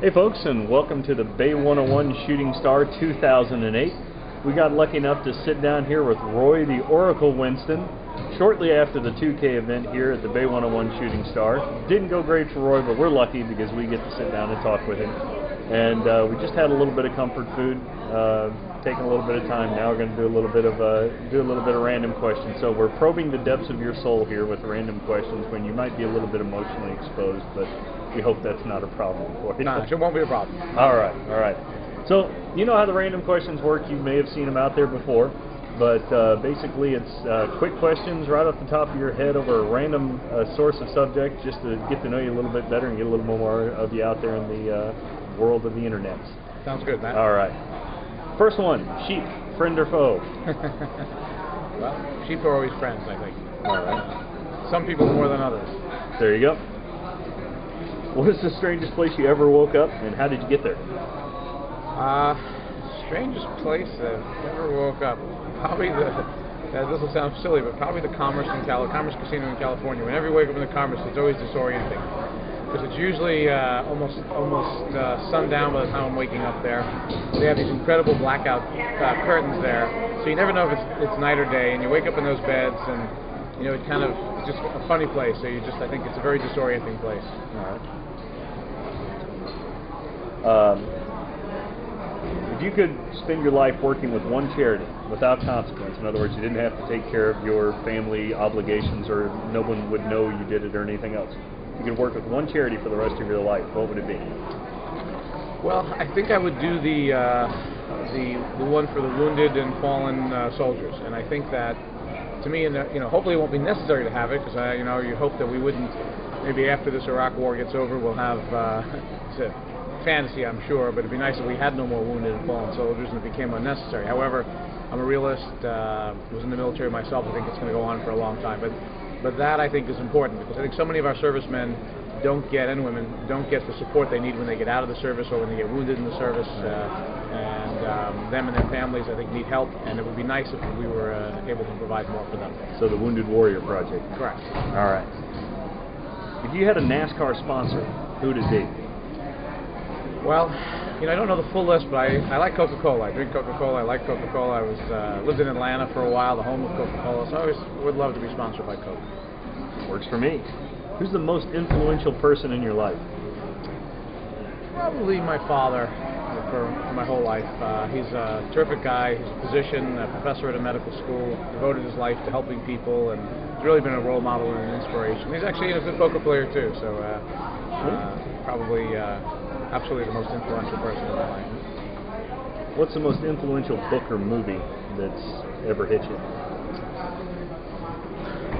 Hey folks, and welcome to the Bay 101 Shooting Star 2008. We got lucky enough to sit down here with Roy the Oracle Winston shortly after the 2K event here at the Bay 101 Shooting Star. Didn't go great for Roy, but we're lucky because we get to sit down and talk with him. And we just had a little bit of comfort food, taking a little bit of time. Now we're going to do a little bit of random questions. So we're probing the depths of your soul here with random questions when you might be a little bit emotionally exposed, but we hope that's not a problem for you. No, it won't be a problem. All right, all right. So you know how the random questions work. You may have seen them out there before, but basically it's quick questions right off the top of your head over a random source of subject, just to get to know you a little bit better and get a little more of you out there in the world of the internet. Sounds good, Matt. All right. First one, sheep, friend or foe? Well, sheep are always friends, I think. All right. Some people more than others. There you go. What is the strangest place you ever woke up, and how did you get there? Strangest place I've ever woke up. Probably this will sound silly, but probably the Commerce Casino in California. Whenever you wake up in the Commerce, it's always disorienting. Because it's usually almost sundown by the time I'm waking up there. They have these incredible blackout curtains there, so you never know if it's night or day. And you wake up in those beds, and you know it's just a funny place. So I think it's a very disorienting place. All right. If you could spend your life working with one charity without consequence, in other words, you didn't have to take care of your family obligations, or no one would know you did it or anything else. You could work with one charity for the rest of your life. What would it be? Well, I think I would do the one for the wounded and fallen soldiers, and I think that, to me, hopefully it won't be necessary to have it, because you hope that we wouldn't. Maybe after this Iraq War gets over, we'll have it's a fantasy, I'm sure, but it'd be nice if we had no more wounded and fallen soldiers and it became unnecessary. However, I'm a realist. Was in the military myself. I think it's going to go on for a long time, but that I think is important, because I think so many of our servicemen and women don't get the support they need when they get out of the service or when they get wounded in the service, and them and their families, I think, need help, and it would be nice if we were able to provide more for them. So the Wounded Warrior Project. Correct. All right. If you had a NASCAR sponsor, who would it be? Well, I don't know the full list, but I like Coca-Cola. I drink Coca-Cola. I like Coca-Cola. I lived in Atlanta for a while, the home of Coca-Cola, so I always would love to be sponsored by Coke. Works for me. Who's the most influential person in your life? Probably my father for my whole life. He's a terrific guy. He's a physician, a professor at a medical school, devoted his life to helping people, and he's really been a role model and an inspiration. He's actually a good poker player too, so probably absolutely the most influential person in my life. What's the most influential book or movie that's ever hit you?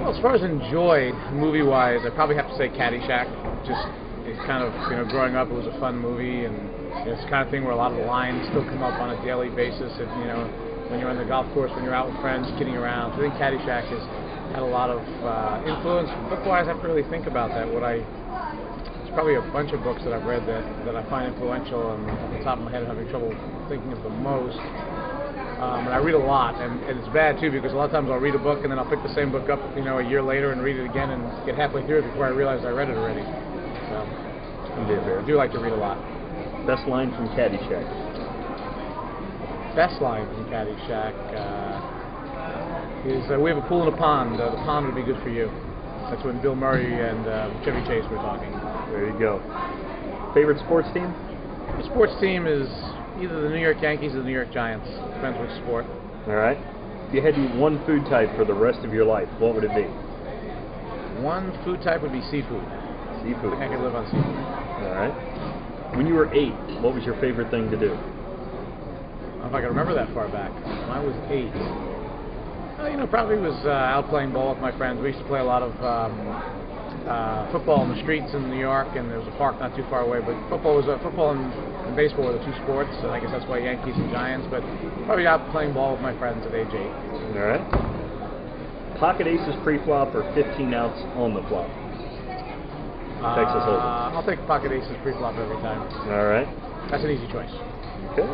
Well, as far as enjoyed movie-wise, I probably have to say Caddyshack. It's kind of, growing up, it was a fun movie, and it's the kind of thing where a lot of the lines still come up on a daily basis. And, when you're on the golf course, when you're out with friends, kidding around. So I think Caddyshack has had a lot of influence. Book-wise, I have to really think about that. There's probably a bunch of books that I've read that I find influential, and off the top of my head, I'm having trouble thinking of the most. And I read a lot, and it's bad too, because a lot of times I'll read a book and then I'll pick the same book up, a year later and read it again and get halfway through it before I realize I read it already. So I do like to read a lot. Best line from Caddyshack? Best line from Caddyshack is, we have a pool and a pond. The pond would be good for you. That's when Bill Murray and Chevy Chase were talking. There you go. Favorite sports team? The sports team is either the New York Yankees or the New York Giants. Depends which sport. All right. If you had to eat one food type for the rest of your life, what would it be? One food type would be seafood. Seafood. I could live on seafood. All right. When you were 8, what was your favorite thing to do? I don't know if I can remember that far back. When I was 8. Well, probably was out playing ball with my friends. We used to play a lot of football in the streets in New York, and there was a park not too far away. But football and baseball were the two sports, and I guess that's why Yankees and Giants. But probably out playing ball with my friends at age 8. All right. Pocket aces pre-flop or 15 outs on the flop? Texas Hold'em. I'll take pocket aces pre-flop every time. All right. That's an easy choice. Okay.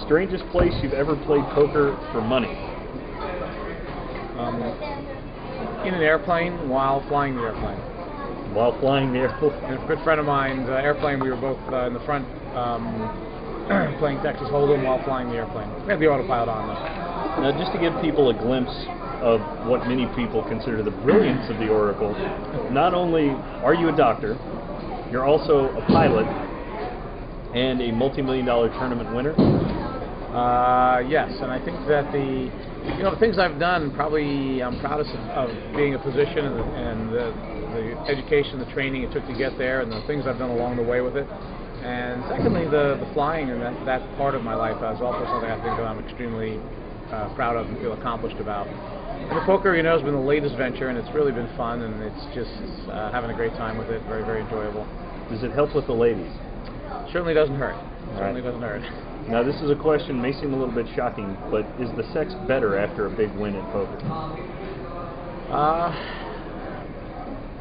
Strangest place you've ever played poker for money? In an airplane while flying the airplane. while flying the airplane. And a good friend of mine's airplane, we were both in the front playing Texas Hold'em while flying the airplane. We had the autopilot on though. Now, just to give people a glimpse of what many people consider the brilliance of the Oracle, not only are you a doctor, you're also a pilot and a multi-million-dollar tournament winner. Yes, and I think that the things I've done, probably I'm proudest of being a physician and the education, the training it took to get there, and the things I've done along the way with it. And secondly, the flying and that part of my life is also something I think that I'm extremely proud of and feel accomplished about. And the poker, has been the latest venture, and it's really been fun, and it's just having a great time with it. Very, very enjoyable. Does it help with the ladies? Certainly doesn't hurt. Certainly Right. doesn't hurt. Now, this is a question may seem a little bit shocking, but is the sex better after a big win at poker?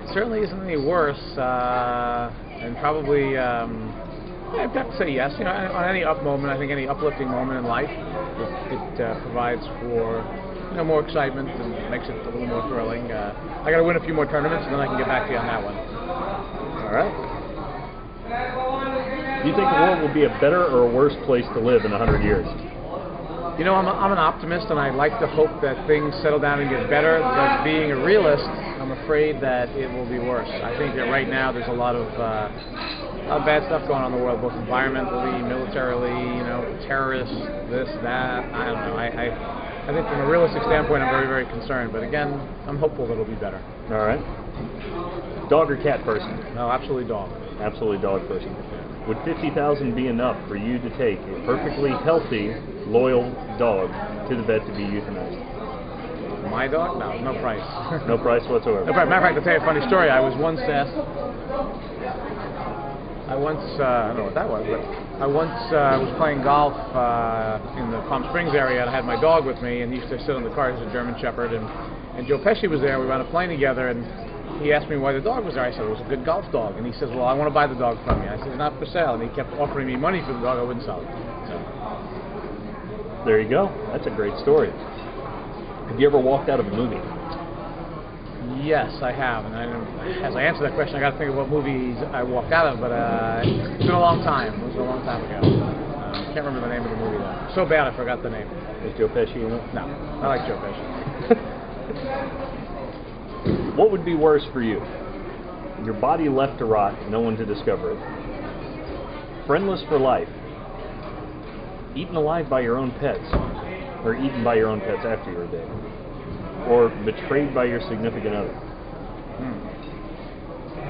It certainly isn't any worse, and probably I'd have to say yes. On any up moment, I think any uplifting moment in life, it provides for more excitement and makes it a little more thrilling. I got to win a few more tournaments, and then I can get back to you on that one. All right. Do you think the world will be a better or a worse place to live in 100 years? I'm an optimist, and I like to hope that things settle down and get better, but being a realist, I'm afraid that it will be worse. I think that right now there's a lot of bad stuff going on in the world, both environmentally, militarily, terrorists, this, that. I don't know. I think from a realistic standpoint, I'm very, very concerned, but again, I'm hopeful that it'll be better. All right. Dog or cat person? No, absolutely dog. Absolutely dog person. Would $50,000 be enough for you to take a perfectly healthy, loyal dog to the vet to be euthanized? My dog? No, no price. No price whatsoever. No price. Matter of fact, I'll tell you a funny story. I once I don't know what that was, but I once was playing golf in the Palm Springs area, and I had my dog with me, and he used to sit in the car. He's a German Shepherd, and Joe Pesci was there. We were on a plane together, and he asked me why the dog was there. I said it was a good golf dog, and he says, "Well, I want to buy the dog from you." I said, "It's not for sale," and he kept offering me money for the dog. I wouldn't sell it. So. There you go. That's a great story. Have you ever walked out of a movie? Yes, I have, and as I answer that question, I got to think of what movies I walked out of, but it's been a long time. It was a long time ago. Can't remember the name of the movie though. So bad I forgot the name. Is Joe Pesci in it? No, I like Joe Pesci. What would be worse for you? Your body left to rot, no one to discover it. Friendless for life. Eaten alive by your own pets. Or eaten by your own pets after you're dead. Or betrayed by your significant other.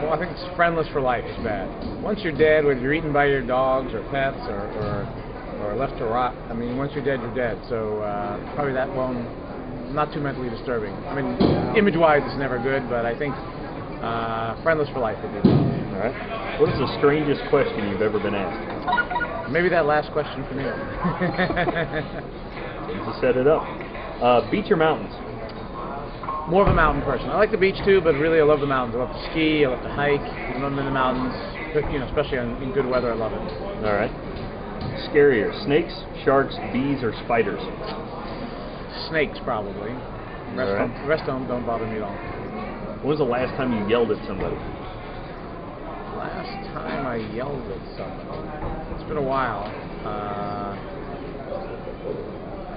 Well, I think it's friendless for life is bad. Once you're dead, whether you're eaten by your dogs or pets or left to rot, I mean, once you're dead, you're dead. So probably that one, not too mentally disturbing. I mean, image-wise, it's never good, but I think friendless for life would be best. All right. What is the strangest question you've ever been asked? Maybe that last question for me. To set it up. Beach or mountains? More of a mountain person. I like the beach too, but really I love the mountains. I love to ski, I love to hike. When I'm in the mountains, especially in good weather, I love it. All right. Scarier, snakes, sharks, bees, or spiders? Snakes, probably. The rest don't bother me at all. When was the last time you yelled at somebody? Last time I yelled at somebody? It's been a while.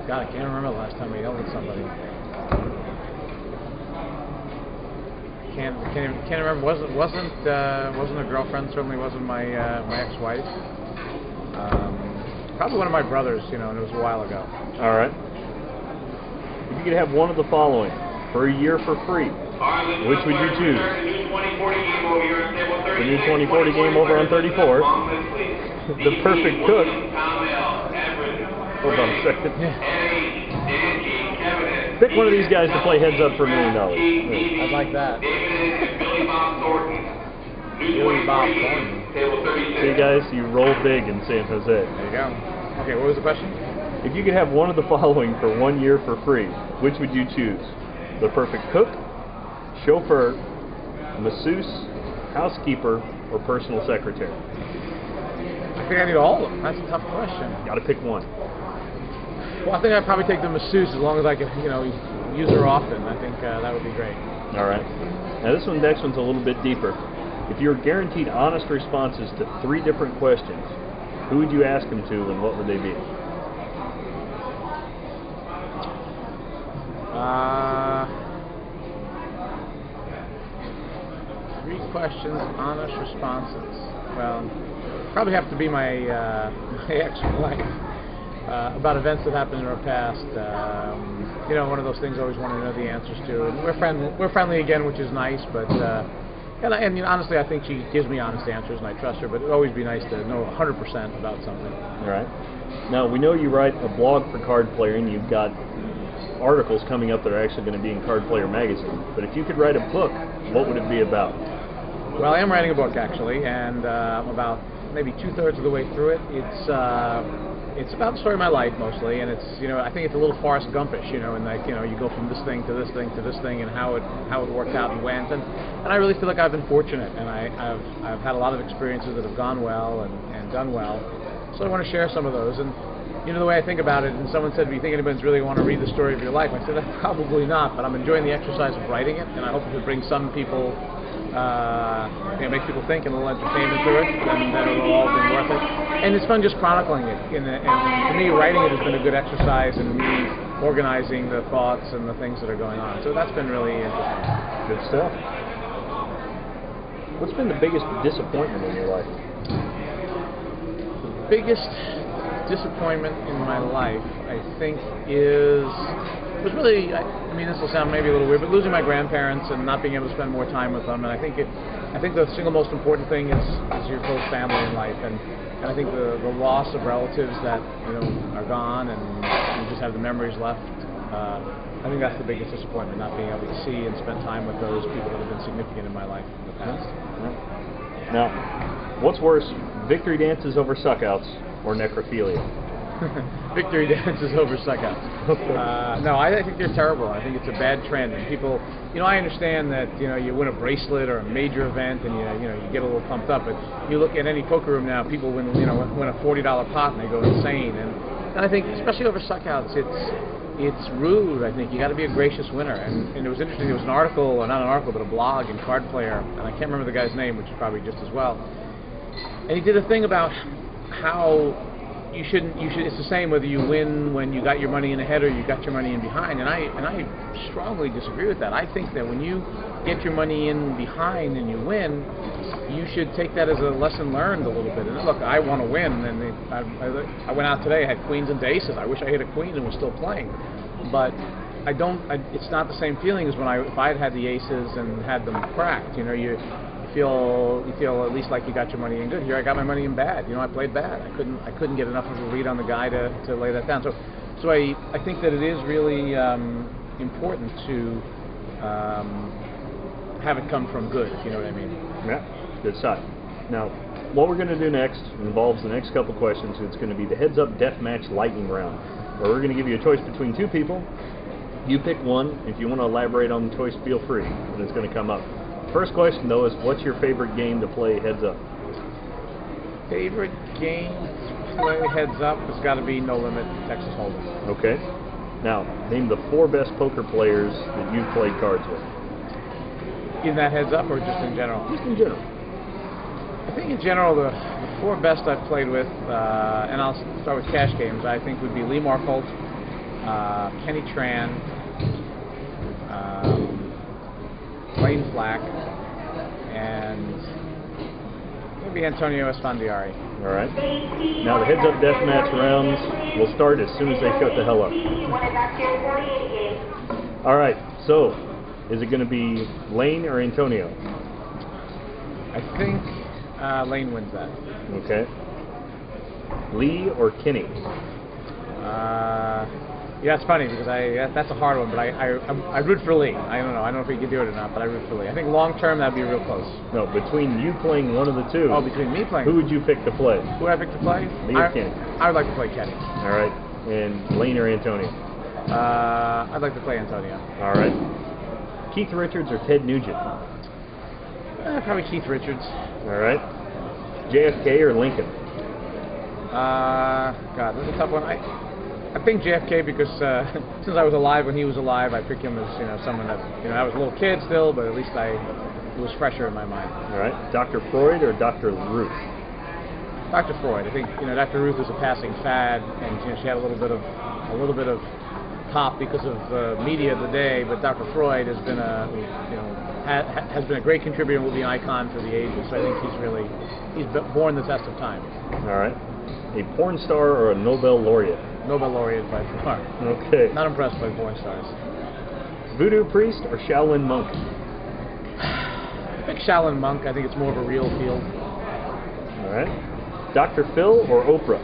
God, I can't remember the last time I yelled at somebody. Can't remember. Wasn't a girlfriend. Certainly wasn't my ex-wife. Probably one of my brothers. And it was a while ago. All right. If you could have one of the following for a year for free, which would you choose? The new 2040 game over on 34. The perfect cook. Hold on a second. Pick one of these guys to play heads up for $1 million. I'd like that. Billy Bob Thornton. See, guys, you roll big in San Jose. There you go. Okay, what was the question? If you could have one of the following for 1 year for free, which would you choose? The perfect cook, chauffeur, masseuse, housekeeper, or personal secretary? I think I need all of them. That's a tough question. Got to pick one. Well, I think I'd probably take the masseuse as long as I could, use her often. I think that would be great. All right. Now this next one's a little bit deeper. If you're guaranteed honest responses to 3 different questions, who would you ask them to, and what would they be? Three questions, honest responses. Well, probably have to be my my ex-wife about events that happened in her past. You know, one of those things I always want to know the answers to. And we're friendly again, which is nice. But and you know, honestly, I think she gives me honest answers, and I trust her. But it'd always be nice to know 100% about something. All right. Now we know you write a blog for Card Player, and you've got articles coming up that are actually going to be in Card Player magazine. But if you could write a book, what would it be about? Well, I am writing a book actually, and I'm about maybe 2/3 of the way through it. It's about the story of my life mostly, and it's, you know, I think it's a little Forrest Gumpish, you know, and like, you know, you go from this thing to this thing to this thing, and how it worked out and went, and I really feel like I've been fortunate, and I've had a lot of experiences that have gone well and done well, so I want to share some of those. And you know, the way I think about it, and someone said, do you think anyone's really want to read the story of your life? I said, probably not, but I'm enjoying the exercise of writing it, and I hope it will bring some people, you know, make people think, and a little entertainment to it, and that it'll all been worth it. And it's fun just chronicling it. And to me, writing it has been a good exercise in me organizing the thoughts and the things that are going on. So that's been really interesting. Good stuff. What's been the biggest disappointment in your life? The biggest disappointment in my life, I think, was really, I mean, this will sound maybe a little weird, but losing my grandparents and not being able to spend more time with them. And I think the single most important thing is your close family in life, and I think the loss of relatives that, you know, are gone, and you just have the memories left. I think that's the biggest disappointment, not being able to see and spend time with those people that have been significant in my life in the past. Now, what's worse, victory dances over suckouts or necrophilia? Victory dances over suckouts. No, I think they're terrible. I think it's a bad trend. And people, you know, I understand that, you know, you win a bracelet or a major event, and you know, you get a little pumped up. But you look at any poker room now, people win a $40 pot and they go insane. And I think, especially over suckouts, it's rude. I think you got to be a gracious winner. And it was interesting. There was an article, or not an article, but a blog in Card Player, and I can't remember the guy's name, which is probably just as well. And he did a thing about how you should, it's the same whether you win when you got your money in ahead or you got your money in behind, and I strongly disagree with that. I think that when you get your money in behind and you win, you should take that as a lesson learned a little bit. And look, I want to win, and I went out today, I had queens and aces. I wish I hit a queen and was still playing, but it's not the same feeling as if I had the aces and had them cracked. You know, you feel at least like you got your money in good. Here I got my money in bad. You know, I played bad. I couldn't get enough of a read on the guy to lay that down. So I think that it is really important to have it come from good, if you know what I mean. Yeah, good side. Now, what we're going to do next involves the next couple questions. It's going to be the heads-up deathmatch lightning round, where we're going to give you a choice between 2 people. You pick one. If you want to elaborate on the choice, feel free, and it's going to come up. First question, though, is what's your favorite game to play heads up? Favorite game to play heads up has got to be No Limit Texas Hold'em. Okay. Now, name the 4 best poker players that you've played cards with. In that heads up, or just in general? Just in general. I think in general the 4 best I've played with, and I'll start with cash games, I think would be Lee Markholt, Kenny Tran, Lane Flack, and maybe Antonio Esfandiari. All right. Now the heads-up deathmatch rounds will start as soon as they shut the hell up. All right. So, is it going to be Lane or Antonio? I think Lane wins that. Okay. Lee or Kenny? Yeah, it's funny because that's a hard one, but I root for Lee. I don't know if he can do it or not, but I root for Lee. I think long term that'd be real close. No, between you playing one of the 2. Oh, between me playing. Who would you pick to play? Who would I pick to play? Lee or Kenny? I would like to play Kenny. All right. And Lane or Antonio? I'd like to play Antonio. All right. Keith Richards or Ted Nugent? Probably Keith Richards. All right. JFK or Lincoln? God, this is a tough one. I think JFK because since I was alive when he was alive, I pick him as someone that I was a little kid still, but at least I was fresher in my mind. All right. Dr. Freud or Dr. Ruth? Dr. Freud. I think Dr. Ruth was a passing fad, and she had a little bit of pop because of the media of the day. But Dr. Freud has been has been a great contributor and will be an icon for the ages. So I think he's borne the test of time. All right. A porn star or a Nobel laureate? Nobel laureate by far. Okay. Not impressed by porn stars. Voodoo priest or Shaolin monk? I think Shaolin monk. I think it's more of a real field. All right. Dr. Phil or Oprah?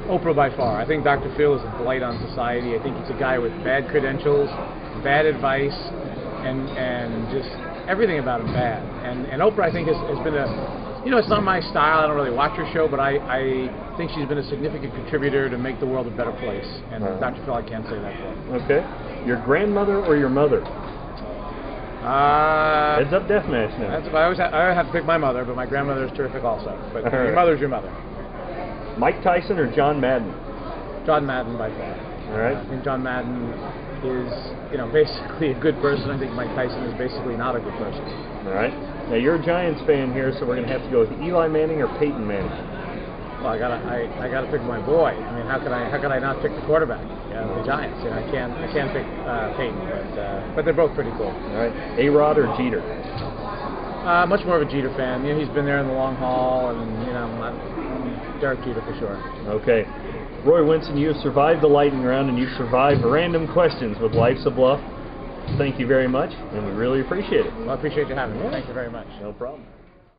Oprah by far. I think Dr. Phil is a blight on society. I think he's a guy with bad credentials, bad advice, and just everything about him bad. And Oprah, I think, has been it's not my style. I don't really watch her show, but I think she's been a significant contributor to make the world a better place. And Dr. Phil, I can't say that for. Okay. Your grandmother or your mother? Heads up deathmatch now. I always have to pick my mother, but my grandmother is terrific also. But your mother's your mother. Mike Tyson or John Madden? John Madden by far. All right. I think John Madden is, basically a good person. I think Mike Tyson is basically not a good person. All right. Now you're a Giants fan here, so we're going to have to go with Eli Manning or Peyton Manning. Well, I gotta pick my boy. I mean, how could I not pick the quarterback? The Giants. I can't pick Peyton, but they're both pretty cool. All right. A-Rod or Jeter? Much more of a Jeter fan. He's been there in the long haul, and I'm Derek Jeter for sure. Okay. Roy Winston, you have survived the lightning round, and you've survived random questions with Life's a Bluff. Thank you very much, and we really appreciate it. Well, I appreciate you having me. Thank you very much. No problem.